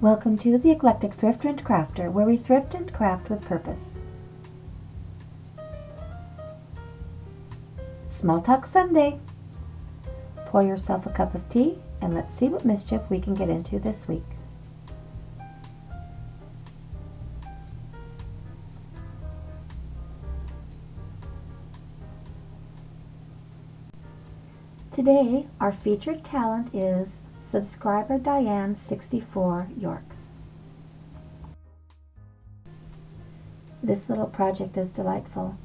Welcome to the Eclectic Thrifter and Crafter, where we thrift and craft with purpose. Small Talk Sunday. Pour yourself a cup of tea and let's see what mischief we can get into this week. Today, our featured talent is subscriber Diane 64 Yorks. This little project is delightful.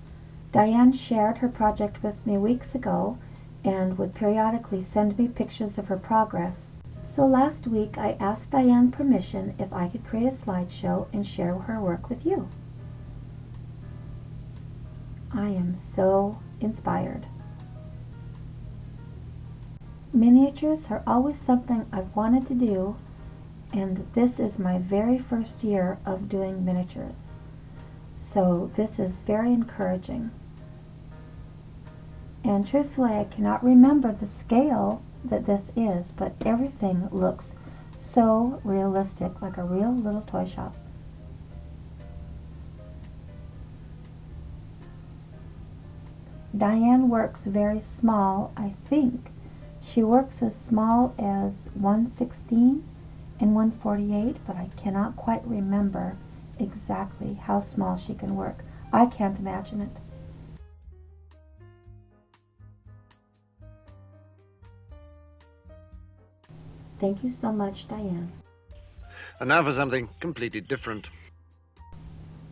Diane shared her project with me weeks ago and would periodically send me pictures of her progress. So last week I asked Diane permission if I could create a slideshow and share her work with you. I am so inspired. Miniatures are always something I've wanted to do, and this is my very first year of doing miniatures. So this is very encouraging. And truthfully, I cannot remember the scale that this is, but everything looks so realistic, like a real little toy shop. Diane works very small. I think she works as small as 1/16 and 1/48, but I cannot quite remember exactly how small she can work. I can't imagine it. Thank you so much, Diane. And now for something completely different.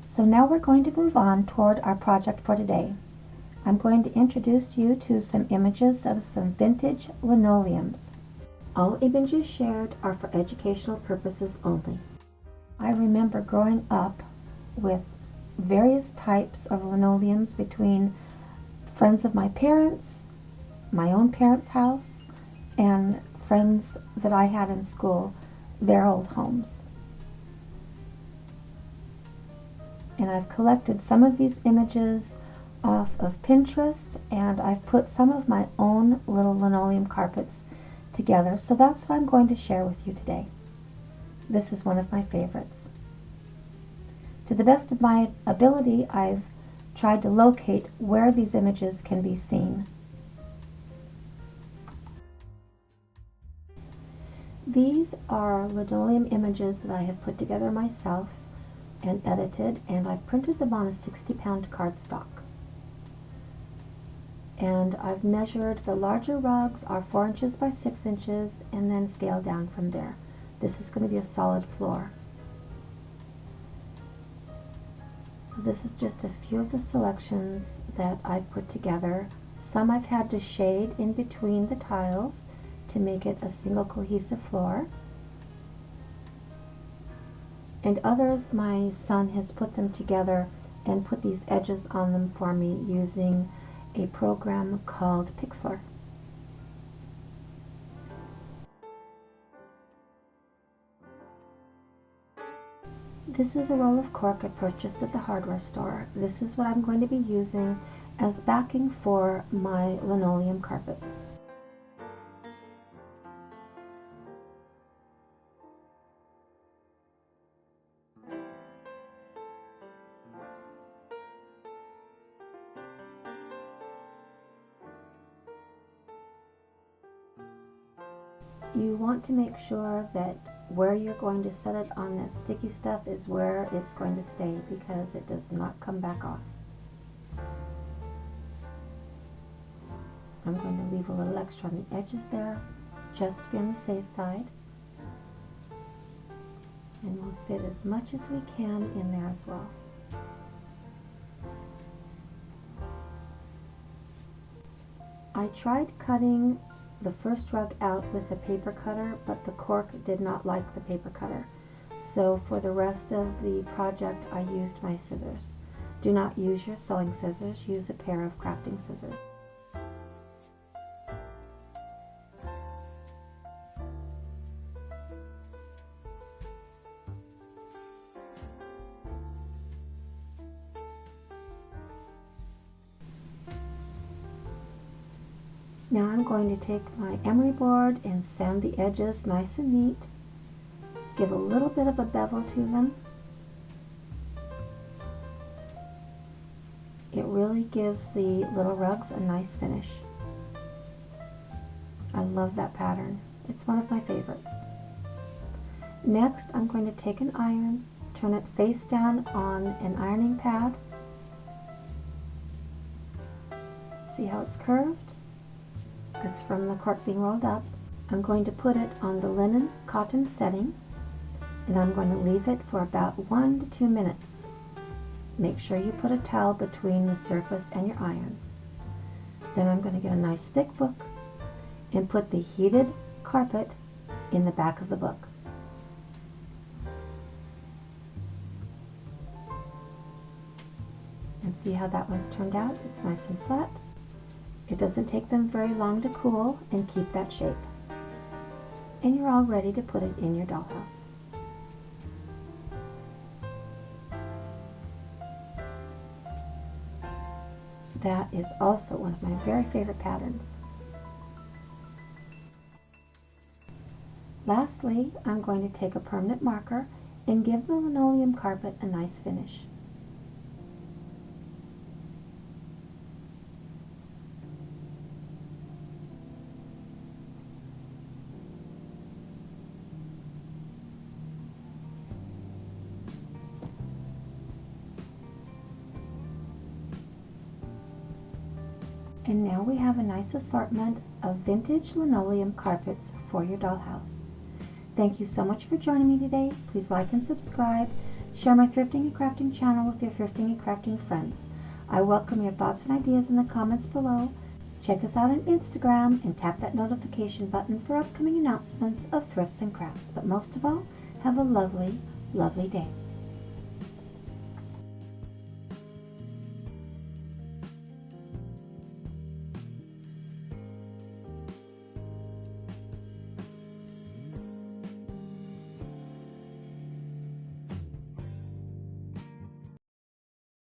So now we're going to move on toward our project for today. I'm going to introduce you to some images of some vintage linoleums. All images shared are for educational purposes only. I remember growing up with various types of linoleums between friends of my parents, my own parents' house, and friends that I had in school, their old homes. And I've collected some of these images off of Pinterest, and I've put some of my own little linoleum carpets together, so that's what I'm going to share with you today. This is one of my favorites. To the best of my ability, I've tried to locate where these images can be seen. These are linoleum images that I have put together myself and edited, and I've printed them on a 60-pound cardstock. And I've measured the larger rugs are 4 inches by 6 inches and then scaled down from there. This is going to be a solid floor. So this is just a few of the selections that I've put together. Some I've had to shade in between the tiles to make it a single cohesive floor. And others, my son has put them together and put these edges on them for me using a program called Pixlr. This is a roll of cork I purchased at the hardware store. This is what I'm going to be using as backing for my linoleum carpets. You want to make sure that where you're going to set it on that sticky stuff is where it's going to stay, because it does not come back off. I'm going to leave a little extra on the edges there, just to be on the safe side. And we'll fit as much as we can in there as well. I tried cutting the first rug out with a paper cutter, but the cork did not like the paper cutter. So for the rest of the project, I used my scissors. Do not use your sewing scissors, use a pair of crafting scissors. Now I'm going to take my emery board and sand the edges nice and neat give a little bit of a bevel to them. It really gives the little rugs a nice finish. I love that pattern. It's one of my favorites. Next, I'm going to take an iron, turn it face down on an ironing pad. See how it's curved? It's from the cork being rolled up. I'm going to put it on the linen cotton setting, and I'm going to leave it for about 1 to 2 minutes. Make sure you put a towel between the surface and your iron. Then I'm going to get a nice thick book and put the heated carpet in the back of the book. And see how that one's turned out? It's nice and flat. It doesn't take them very long to cool and keep that shape. And you're all ready to put it in your dollhouse. That is also one of my very favorite patterns. Lastly, I'm going to take a permanent marker and give the linoleum carpet a nice finish. And now we have a nice assortment of vintage linoleum carpets for your dollhouse. Thank you so much for joining me today. Please like and subscribe. Share my thrifting and crafting channel with your thrifting and crafting friends. I welcome your thoughts and ideas in the comments below. Check us out on Instagram and tap that notification button for upcoming announcements of thrifts and crafts. But most of all, have a lovely, lovely day.